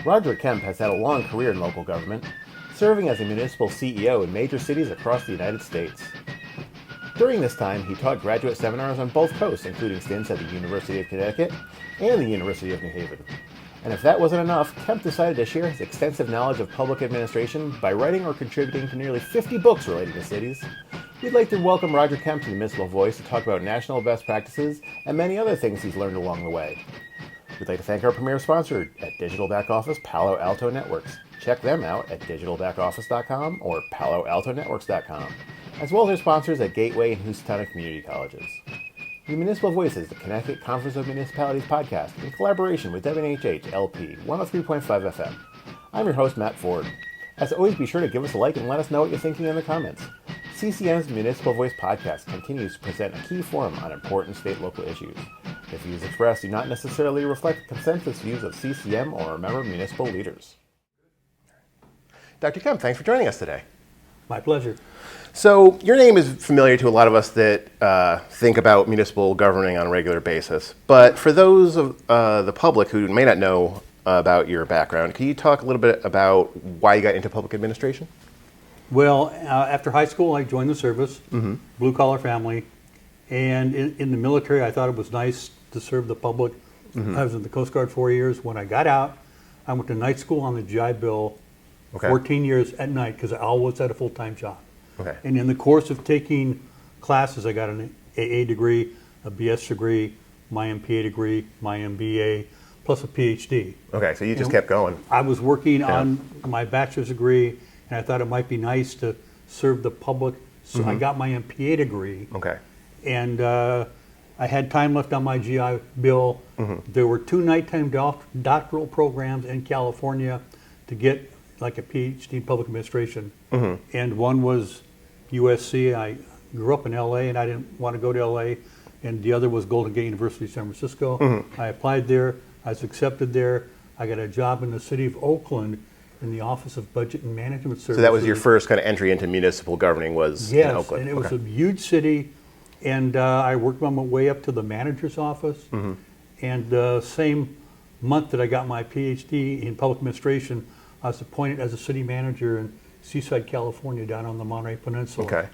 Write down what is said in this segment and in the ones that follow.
Roger Kemp has had a long career in local government, serving as a municipal CEO in major cities across the United States. During this time, he taught graduate seminars on both coasts, including stints at the University of Connecticut and the University of New Haven. And if that wasn't enough, Kemp decided to share his extensive knowledge of public administration by writing or contributing to nearly 50 books relating to cities. We'd like to welcome Roger Kemp to the Municipal Voice to talk about national best practices and many other things he's learned along the way. We'd like to thank our premier sponsor at Digital Back Office, Palo Alto Networks. Check them out at digitalbackoffice.com or paloaltonetworks.com, as well as their sponsors at Gateway and Housatonic Community Colleges. The Municipal Voice is the Connecticut Conference of Municipalities podcast in collaboration with WNHH LP 103.5 FM. I'm your host, Matt Ford. As always, be sure to give us a like and let us know what you're thinking in the comments. CCM's Municipal Voice podcast continues to present a key forum on important state-local issues. The views expressed do not necessarily reflect the consensus views of CCM or our member municipal leaders. Dr. Kemp, thanks for joining us today. My pleasure. So your name is familiar to a lot of us that think about municipal governing on a regular basis. But for those of the public who may not know about your background, can you talk a little bit about why you got into public administration? Well, after high school, I joined the service, blue-collar family. And in the military, I thought it was nice to serve the public. I was in the Coast Guard 4 years. When I got out, I went to night school on the GI Bill, 14 years at night, because I always had a full-time job. And in the course of taking classes, I got an AA degree, a BS degree, my MPA degree, my MBA, plus a PhD. Okay, so you just kept going. I was working on my bachelor's degree, and I thought it might be nice to serve the public. So I got my MPA degree. And I had time left on my GI Bill. There were 2 nighttime doctoral programs in California to get like a PhD in public administration. And one was USC. I grew up in LA and I didn't want to go to LA. And the other was Golden Gate University, San Francisco. I applied there. I was accepted there. I got a job in the city of Oakland in the Office of Budget and Management Services. So that was your first kind of entry into municipal governing was in Oakland? Yes, and it was a huge city. And I worked my way up to the manager's office. And the same month that I got my PhD in public administration, I was appointed as a city manager in Seaside, California, down on the Monterey Peninsula.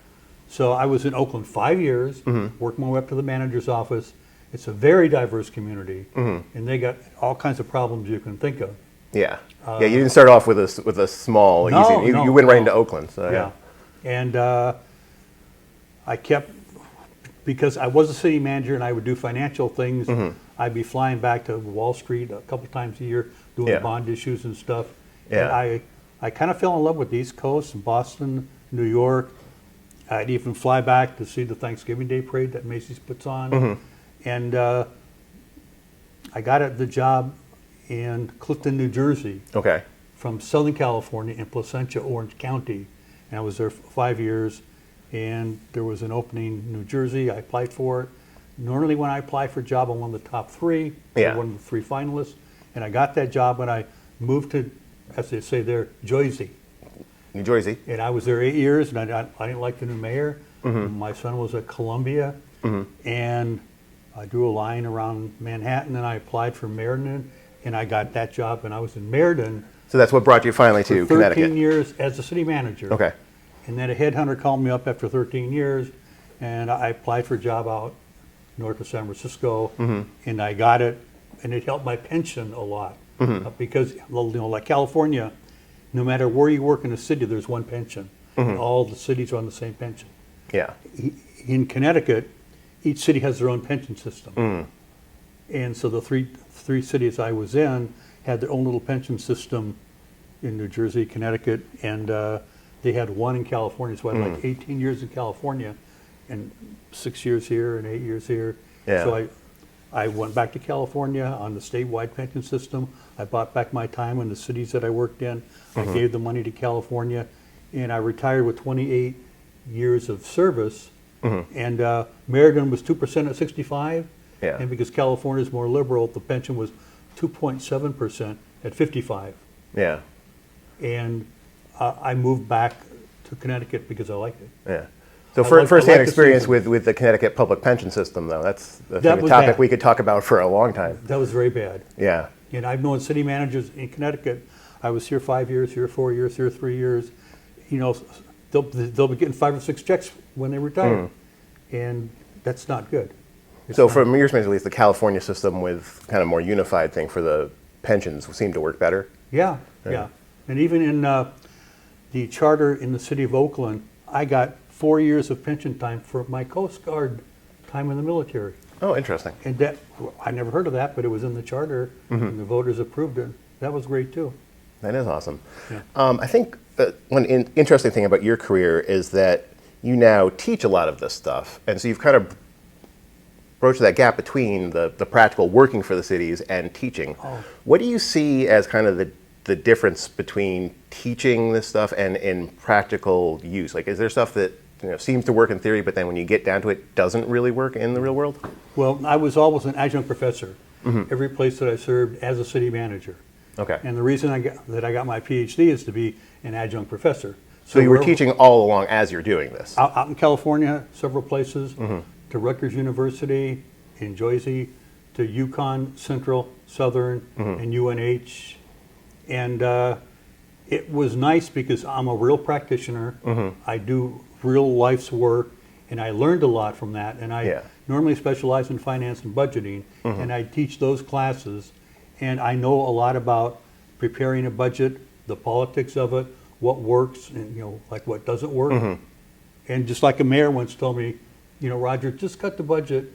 So I was in Oakland 5 years, worked my way up to the manager's office. It's a very diverse community, and they got all kinds of problems you can think of. Yeah, you didn't start off with a small, easy. You went right into Oakland. So And I kept, because I was a city manager and I would do financial things, I'd be flying back to Wall Street a couple times a year doing bond issues and stuff. And I kind of fell in love with the East Coast, Boston, New York. I'd even fly back to see the Thanksgiving Day parade that Macy's puts on. And I got the job in Clifton, New Jersey, from Southern California in Placentia, Orange County. And I was there for 5 years. And there was an opening in New Jersey. I applied for it. Normally when I apply for a job, I'm one of the top 3, one of the 3 finalists. And I got that job when I moved to, as they say there, Jersey. New Jersey. And I was there 8 years, and I didn't like the new mayor. My son was at Columbia. And I drew a line around Manhattan, and I applied for Meriden, and I got that job, and I was in Meriden. So that's what brought you finally to Connecticut. 13 years as a city manager. And then a headhunter called me up after 13 years, and I applied for a job out north of San Francisco, and I got it, and it helped my pension a lot. Because, like California, no matter where you work in a city, there's one pension. And all the cities are on the same pension. In Connecticut, each city has their own pension system. And so the three cities I was in had their own little pension system in New Jersey, Connecticut, and they had one in California. So I had like 18 years in California and 6 years here and 8 years here. So I went back to California on the statewide pension system. I bought back my time in the cities that I worked in. I gave the money to California, and I retired with 28 years of service. And Meriden was 2% at 65, and because California is more liberal, the pension was 2.7% at 55. And I moved back to Connecticut because I liked it. So first-hand experience with the Connecticut public pension system, though, that's a topic we could talk about for a long time. That was very bad. And I've known city managers in Connecticut. I was here 5 years, here 4 years, here 3 years. You know, they'll be getting 5 or 6 checks when they retire, and that's not good. So from your experience, at least, the California system with kind of more unified thing for the pensions seemed to work better? Yeah. And even in the charter in the city of Oakland, I got 4 years of pension time for my Coast Guard time in the military. Oh, interesting. And that, I never heard of that, but it was in the charter, and the voters approved it. That was great, too. That is awesome. Yeah. I think one interesting thing about your career is that you now teach a lot of this stuff, and so you've kind of broached that gap between the practical working for the cities and teaching. Oh. What do you see as kind of the difference between teaching this stuff and in practical use? Like, is there stuff that seems to work in theory, but then when you get down to it, doesn't really work in the real world? Well, I was always an adjunct professor every place that I served as a city manager. Okay. And the reason I got my PhD is to be an adjunct professor. So you were teaching all along as you're doing this? Out in California, several places, to Rutgers University, in Jersey, to Yukon, Central, Southern, and UNH. And it was nice because I'm a real practitioner. I do real life's work, and I learned a lot from that. And I normally specialize in finance and budgeting, and I teach those classes. And I know a lot about preparing a budget, the politics of it, what works, and like what doesn't work. And just like a mayor once told me, Roger, just cut the budget.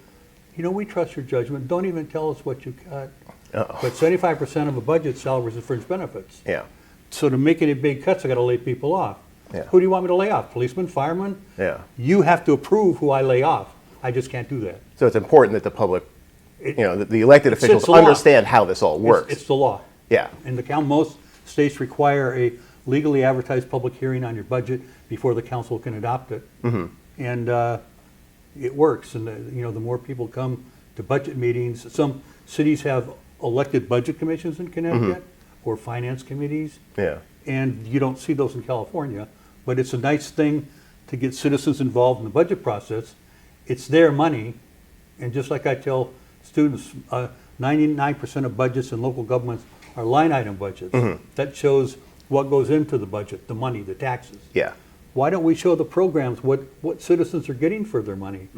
We trust your judgment. Don't even tell us what you cut. But 75% of a budget salaries and fringe benefits. Yeah. So to make any big cuts, I got to lay people off. Yeah. Who do you want me to lay off? Policemen, firemen? Yeah. You have to approve who I lay off. I just can't do that. So it's important that the public, the elected officials understand how this all works. It's the law. Yeah. And most states require a legally advertised public hearing on your budget before the council can adopt it. And it works. And the more people come to budget meetings, some cities have elected budget commissions in Connecticut or finance committees. Yeah. And you don't see those in California. But it's a nice thing to get citizens involved in the budget process. It's their money. And just like I tell students, 99% of budgets in local governments are line item budgets. That shows what goes into the budget, the money, the taxes. Yeah. Why don't we show the programs, what citizens are getting for their money?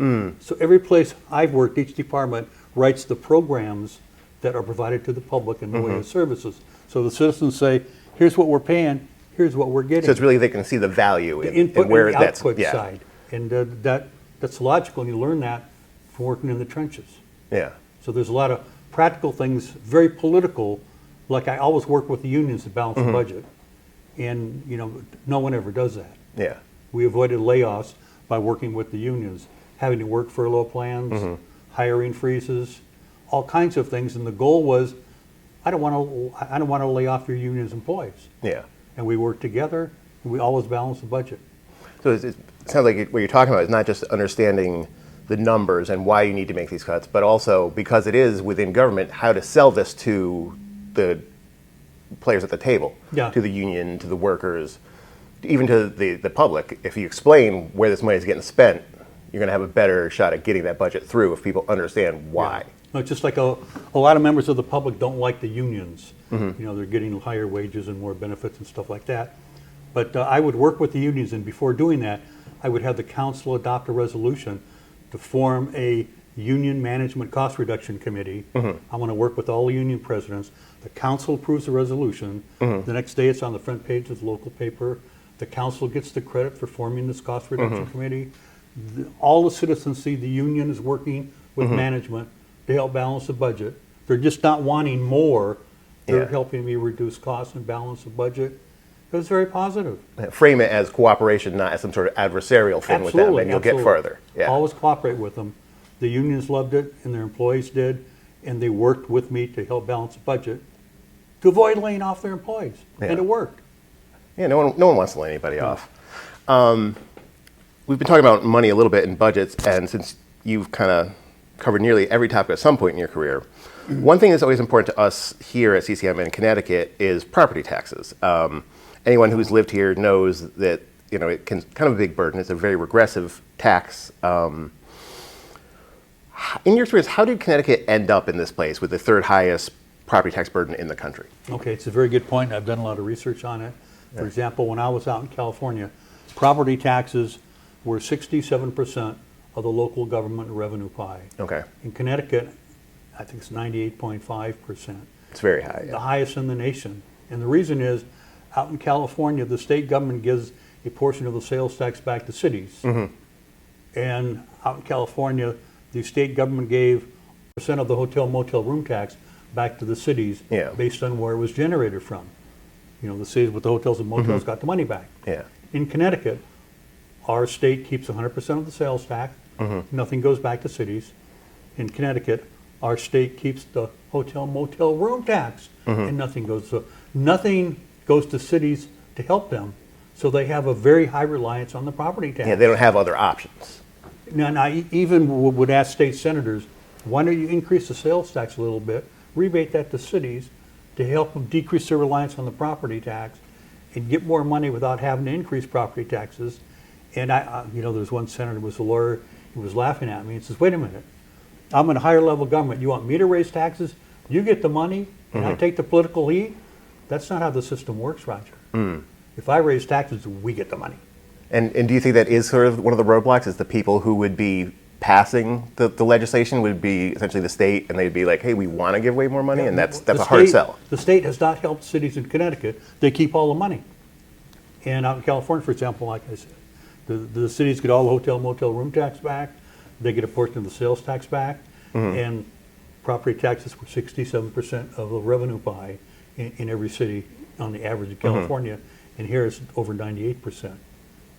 So every place I've worked, each department writes the programs that are provided to the public in the way of services. So the citizens say, here's what we're paying, here's what we're getting. So it's really they can see the value the input in where and the that's output side. And that's logical, and you learn that from working in the trenches. Yeah. So there's a lot of practical things, very political, like I always work with the unions to balance the budget. And, no one ever does that. Yeah. We avoided layoffs by working with the unions, having to work furlough plans, hiring freezes, all kinds of things. And the goal was, I don't want to lay off your union's employees. Yeah. And we worked together, and we always balanced the budget. So it sounds like what you're talking about is not just understanding the numbers and why you need to make these cuts, but also, because it is within government, how to sell this to the players at the table, to the union, to the workers, even to the public. If you explain where this money is getting spent, you're going to have a better shot at getting that budget through if people understand why. No, it's just like a lot of members of the public don't like the unions. They're getting higher wages and more benefits and stuff like that. But I would work with the unions, and before doing that, I would have the council adopt a resolution to form a union management cost reduction committee. I want to work with all the union presidents. The council approves the resolution. The next day it's on the front page of the local paper. The council gets the credit for forming this cost reduction committee. All the citizens see the union is working with management to help balance the budget. They're just not wanting more. They're helping me reduce costs and balance the budget. It was very positive. Frame it as cooperation, not as some sort of adversarial thing with them, and you'll get further. Yeah. Always cooperate with them. The unions loved it, and their employees did, and they worked with me to help balance the budget to avoid laying off their employees, and it worked. Yeah, no one wants to lay anybody off. We've been talking about money a little bit in budgets, and since you've kind of covered nearly every topic at some point in your career, one thing that's always important to us here at CCM in Connecticut is property taxes. Anyone who's lived here knows that it can kind of a big burden. It's a very regressive tax. In your experience, how did Connecticut end up in this place with the third highest property tax burden in the country. Okay, it's a very good point. I've done a lot of research on it. For example, when I was out in California, property taxes were 67% of the local government revenue pie. Okay. In Connecticut, I think it's 98.5%. It's very high. Yeah. The highest in the nation. And the reason is, out in California, the state government gives a portion of the sales tax back to cities. And out in California, the state government gave percent of the hotel motel room tax back to the cities based on where it was generated from. You know, the cities with the hotels and motels got the money back. Yeah. In Connecticut, our state keeps 100% of the sales tax. Nothing goes back to cities. In Connecticut, our state keeps the hotel motel room tax, and nothing goes. So nothing goes to cities to help them. So they have a very high reliance on the property tax. Yeah, they don't have other options. Now, I even would ask state senators, why don't you increase the sales tax a little bit, rebate that to cities to help them decrease their reliance on the property tax and get more money without having to increase property taxes. And you know, there's one senator who was a lawyer, he was laughing at me and says, wait a minute, I'm in a higher level government. You want me to raise taxes? You get the money and I take the political heat? That's not how the system works, Roger. If I raise taxes, we get the money. And do you think that is sort of one of the roadblocks, is the people who would be passing the legislation would be essentially the state, and they'd be like, hey, we want to give away more money, and that's a hard sell. The state has not helped cities in Connecticut. They keep all the money. And out in California, for example, like I said, the cities get all the hotel motel room tax back. They get a portion of the sales tax back. And property taxes were 67% of the revenue pie in every city on the average in California. And here it's over 98%.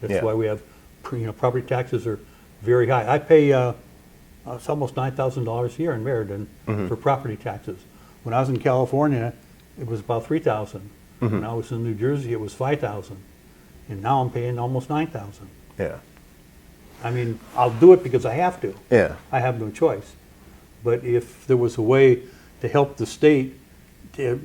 That's why we have, property taxes are very high. I pay it's almost $9,000 a year in Meriden for property taxes. When I was in California, it was about $3,000. When I was in New Jersey, it was $5,000, and now I'm paying almost $9,000. Yeah. I mean, I'll do it because I have to. Yeah. I have no choice. But if there was a way to help the state to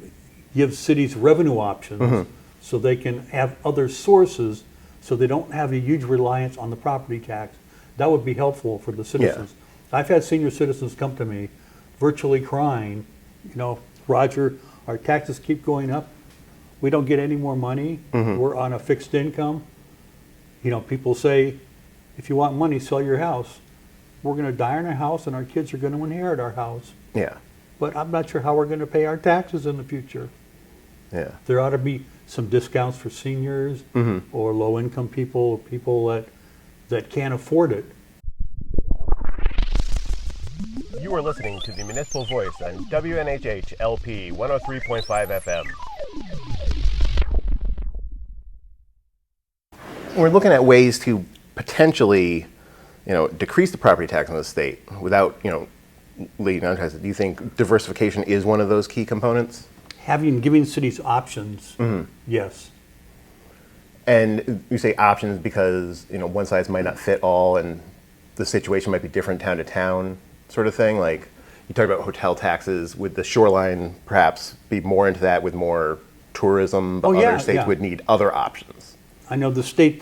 give cities revenue options so they can have other sources, so they don't have a huge reliance on the property tax, that would be helpful for the citizens. I've had senior citizens come to me virtually crying, Roger, our taxes keep going up. We don't get any more money. We're on a fixed income. People say, if you want money, sell your house. We're going to die in our house and our kids are going to inherit our house. Yeah. But I'm not sure how we're going to pay our taxes in the future. Yeah. There ought to be some discounts for seniors or low-income people, or people that can't afford it. You are listening to the Municipal Voice on WNHH LP 103.5 FM. We're looking at ways to potentially, decrease the property tax in the state without, leading on taxes. Do you think diversification is one of those key components? Giving cities options, yes. And you say options because, one size might not fit all and the situation might be different town to town sort of thing. Like you talk about hotel taxes, would the shoreline perhaps be more into that with more tourism, but other states would need other options? I know the state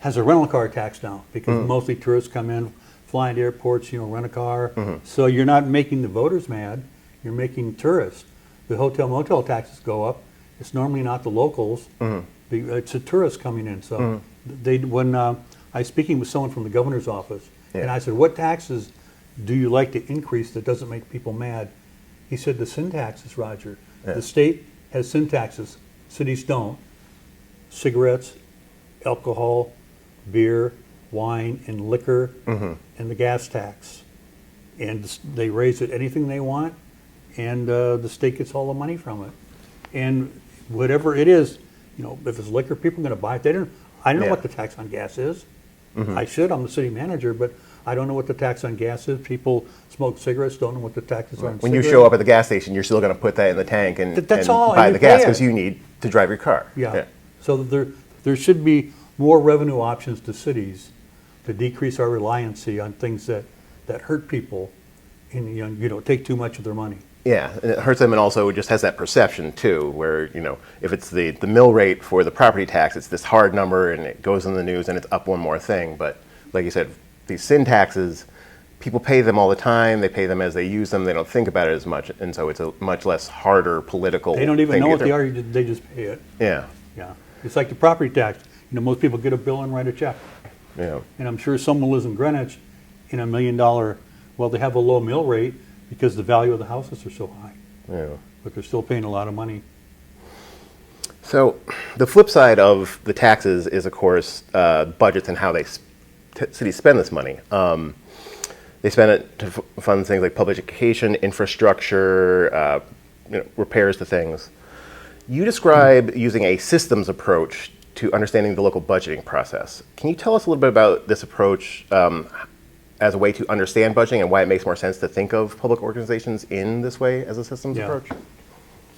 has a rental car tax now because mostly tourists come in, fly into airports, rent a car. So you're not making the voters mad, you're making tourists. The hotel motel taxes go up. It's normally not the locals. It's the tourists coming in. So when I was speaking with someone from the governor's office, and I said, what taxes do you like to increase that doesn't make people mad? He said, the sin taxes, Roger. The state has sin taxes. Cities don't. Cigarettes, alcohol, beer, wine, and liquor, and the gas tax. And they raise it anything they want, and the state gets all the money from it. And whatever it is, if it's liquor, people are going to buy it. I don't know what the tax on gas is. I should. I'm the city manager, but I don't know what the tax on gas is. People smoke cigarettes, don't know what the taxes are on When cigarettes. you show up at the gas station, you're still going to put that in the tank and buy the gas because you need to drive your car. So there should be more revenue options to cities to decrease our reliancy on things that hurt people and take too much of their money. Yeah, and it hurts them, and also it just has that perception too, where if it's the mill rate for the property tax, it's this hard number, and it goes in the news, and it's up one more thing. But like you said, these sin taxes, people pay them all the time. They pay them as they use them. They don't think about it as much, and so it's a much less harder political. They don't even thing know to what get they through. are. They just pay it. Yeah. Yeah. It's like the property tax. Most people get a bill and write a check. Yeah. And I'm sure someone lives in Greenwich in $1 million. Well, they have a low mill rate because the value of the houses are so high. Yeah. But they're still paying a lot of money. So the flip side of the taxes is, of course, budgets and how cities spend this money. They spend it to fund things like public education, infrastructure, repairs to things. You describe using a systems approach to understanding the local budgeting process. Can you tell us a little bit about this approach as a way to understand budgeting and why it makes more sense to think of public organizations in this way as a systems approach?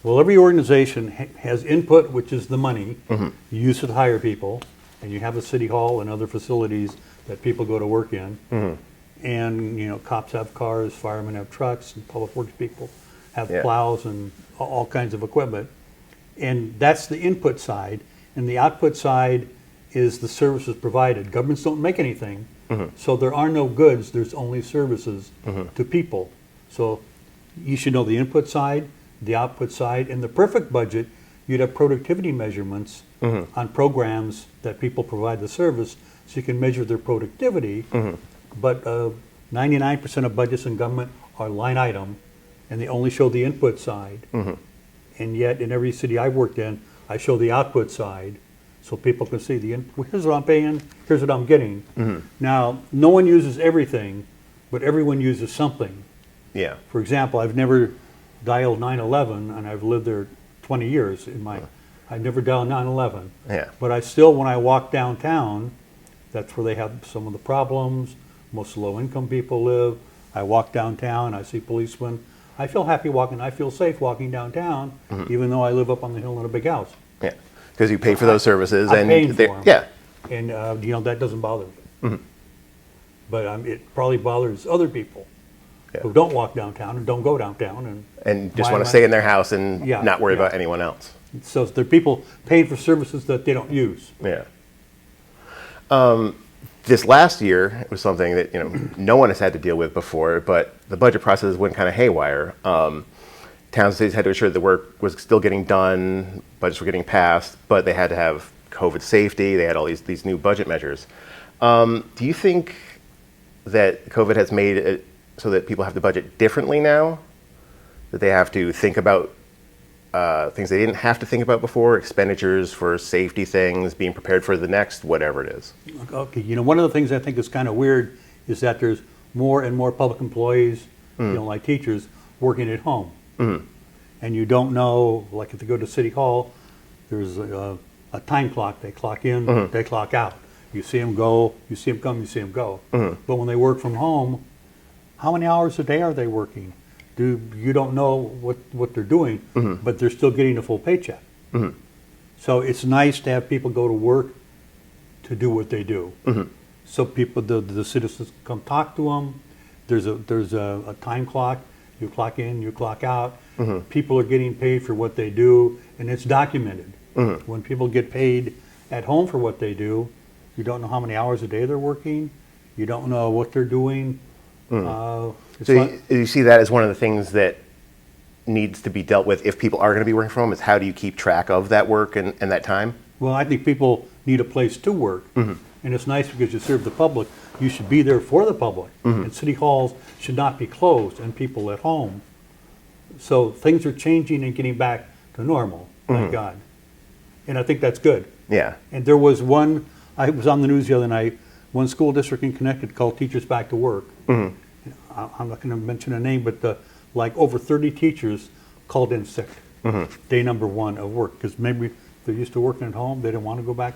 Well, every organization has input, which is the money. You use it to hire people, and you have a city hall and other facilities that people go to work in. And, cops have cars, firemen have trucks, and public works people have plows and all kinds of equipment. And that's the input side. And the output side is the services provided. Governments don't make anything, so there are no goods, there's only services to people. So you should know the input side, the output side. In the perfect budget, you'd have productivity measurements on programs that people provide the service, so you can measure their productivity. But 99% of budgets in government are line item, and they only show the input side. And yet, in every city I've worked in, I show the output side, so people can see here's what I'm paying, here's what I'm getting. Now, no one uses everything, but everyone uses something. Yeah. For example, I've never dialed 911, and I've lived there 20 years. I've never dialed 911. Yeah. But I still, when I walk downtown, that's where they have some of the problems. Most low-income people live. I walk downtown, I see policemen. I feel happy walking. I feel safe walking downtown, even though I live up on the hill in a big house. Yeah, because you pay for those services, I'm and paying for them. yeah, And that doesn't bother me. But it probably bothers other people who don't walk downtown and don't go downtown and just want to stay in their house and not worry about anyone else. So there are people paying for services that they don't use. Yeah. This last year, it was something that no one has had to deal with before, but the budget process went kind of haywire. Towns and cities had to ensure the work was still getting done, budgets were getting passed, but they had to have COVID safety. They had all these new budget measures. Do you think that COVID has made it so that people have to budget differently now? That they have to think about things they didn't have to think about before, expenditures for safety things, being prepared for the next whatever it is? Okay, one of the things I think is kind of weird is that there's more and more public employees, like teachers, working at home. And you don't know, like if you go to City Hall, there's a time clock. They clock in, they clock out. You see them go, you see them come, you see them go. But when they work from home, how many hours a day are they working? You don't know what they're doing, but they're still getting a full paycheck. So it's nice to have people go to work to do what they do. So people, the citizens come talk to them. There's a time clock. You clock in, you clock out. People are getting paid for what they do, and it's documented. When people get paid at home for what they do, you don't know how many hours a day they're working. You don't know what they're doing. So you see that as one of the things that needs to be dealt with if people are going to be working from home, is how do you keep track of that work and that time? Well, I think people need a place to work. And it's nice because you serve the public. You should be there for the public. And city halls should not be closed and people at home. So things are changing and getting back to normal, thank God. And I think that's good. Yeah. And there was one, I was on the news the other night, one school district in Connecticut called Teachers Back to Work. I'm not going to mention a name, but like over 30 teachers called in sick. Day number one of work, because maybe they're used to working at home. They didn't want to go back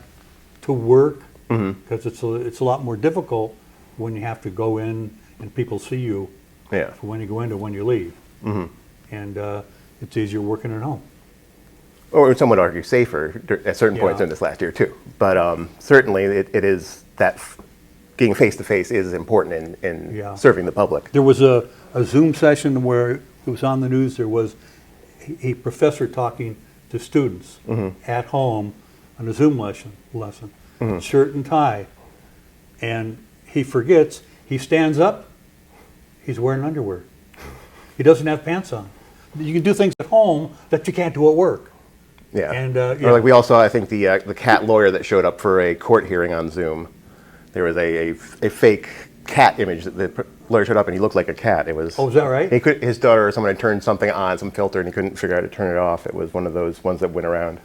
to work because it's a lot more difficult when you have to go in and people see you for when you go in to when you leave. And it's easier working at home. Or some would argue safer at certain points in this last year too. But certainly it is that being face-to-face is important in serving the public. There was a Zoom session where it was on the news. There was a professor talking to students at home on a Zoom lesson, shirt and tie. And he forgets, he stands up He's wearing underwear. He doesn't have pants on. You can do things at home that you can't do at work. Yeah. And or like we all saw, I think the cat lawyer that showed up for a court hearing on Zoom. There was a fake cat image that the lawyer showed up and he looked like a cat. It was. Oh, is that right? His daughter or someone had turned something on, some filter, and he couldn't figure out how to turn it off. It was one of those ones that went around.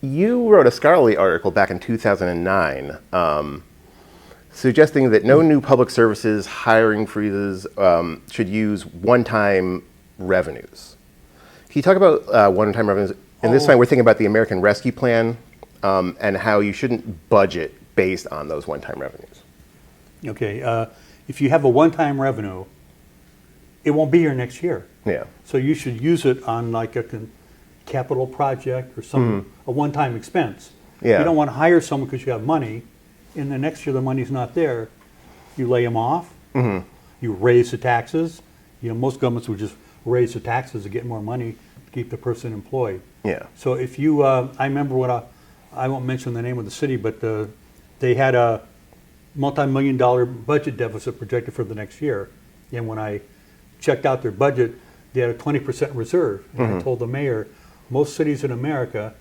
You wrote a scholarly article back in 2009 suggesting that no new public services hiring freezes should use one-time revenues. Can you talk about one-time revenues? And this time we're thinking about the American Rescue Plan and how you shouldn't budget based on those one-time revenues. Okay, if you have a one-time revenue, it won't be here next year. Yeah. So you should use it on like a capital project or some a one-time expense. Yeah. You don't want to hire someone because you have money, and the next year the money's not there. You lay them off. You raise the taxes. Most governments would just raise the taxes to get more money to keep the person employed. Yeah. So if you, I remember when I won't mention the name of the city, but they had a multi-million-dollar budget deficit projected for the next year. And when I checked out their budget, they had a 20% reserve. And I told the mayor, most cities in America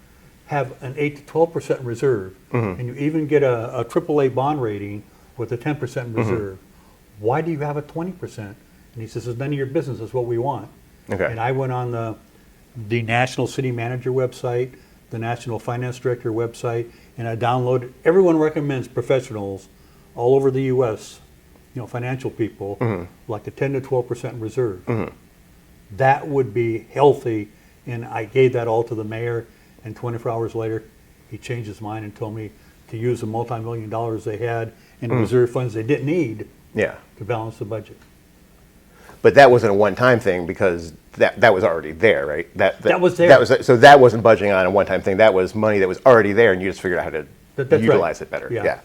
have an 8 to 12% reserve. And you even get a AAA bond rating with a 10% reserve. Why do you have a 20%? And he says, it's none of your business, it's what we want. Okay. And I went on the National City Manager website, the National Finance Director website, and I downloaded, everyone recommends professionals all over the U.S., financial people, like a 10 to 12% reserve. That would be healthy, and I gave that all to the mayor, and 24 hours later, he changed his mind and told me to use the multi-million dollars they had in reserve funds they didn't need to balance the budget. But that wasn't a one-time thing because that was already there, right? That was there. So that wasn't budgeting on a one-time thing. That was money that was already there, and you just figured out how to utilize it better. Yeah.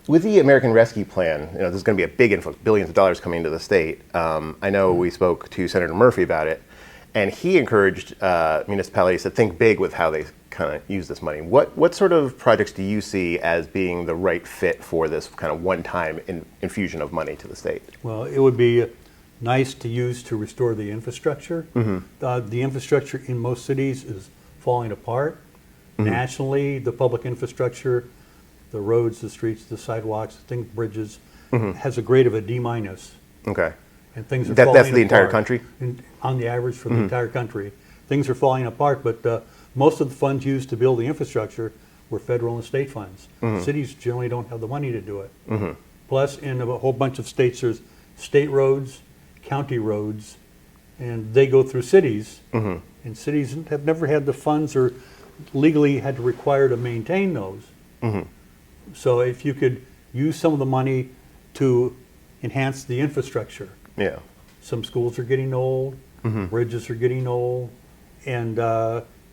With the American Rescue Plan, there's going to be a big influx, billions of dollars coming into the state. I know we spoke to Senator Murphy about it, and he encouraged municipalities to think big with how they kind of use this money. What sort of projects do you see as being the right fit for this kind of one-time infusion of money to the state? Well, it would be nice to use to restore the infrastructure. The infrastructure in most cities is falling apart. Nationally, the public infrastructure, the roads, the streets, the sidewalks, bridges, has a grade of a D-. Okay. And things are falling apart. That's the entire country? On the average for the entire country. Things are falling apart, but most of the funds used to build the infrastructure were federal and state funds. Cities generally don't have the money to do it. Plus, in a whole bunch of states, there's state roads, county roads, and they go through cities. And cities have never had the funds or legally had to require to maintain those. So if you could use some of the money to enhance the infrastructure. Yeah. Some schools are getting old, bridges are getting old, and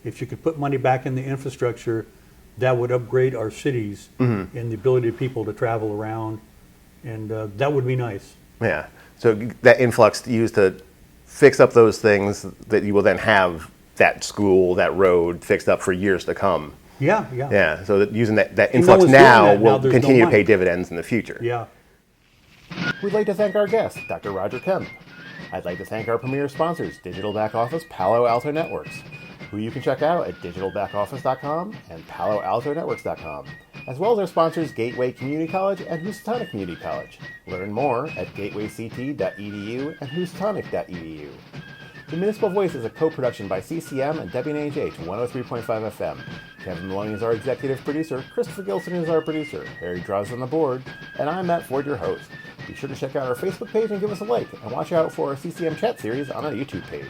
if you could put money back in the infrastructure, that would upgrade our cities and the ability of people to travel around, and that would be nice. Yeah. So that influx used to fix up those things that you will then have that school, that road fixed up for years to come. Yeah. Yeah, so that using that influx now will continue to pay dividends in the future. Yeah. We'd like to thank our guest, Dr. Roger Kemp. I'd like to thank our premier sponsors, Digital Back Office Palo Alto Networks, who you can check out at digitalbackoffice.com and paloaltonetworks.com, as well as our sponsors Gateway Community College and Housatonic Community College. Learn more at gatewayct.edu and housatonic.edu. The Municipal Voice is a co-production by CCM and WNHH 103.5 FM. Kevin Maloney is our executive producer, Christopher Gilson is our producer, Harry Draws on the board, and I'm Matt Ford, your host. Be sure to check out our Facebook page and give us a like, and watch out for our CCM chat series on our YouTube page.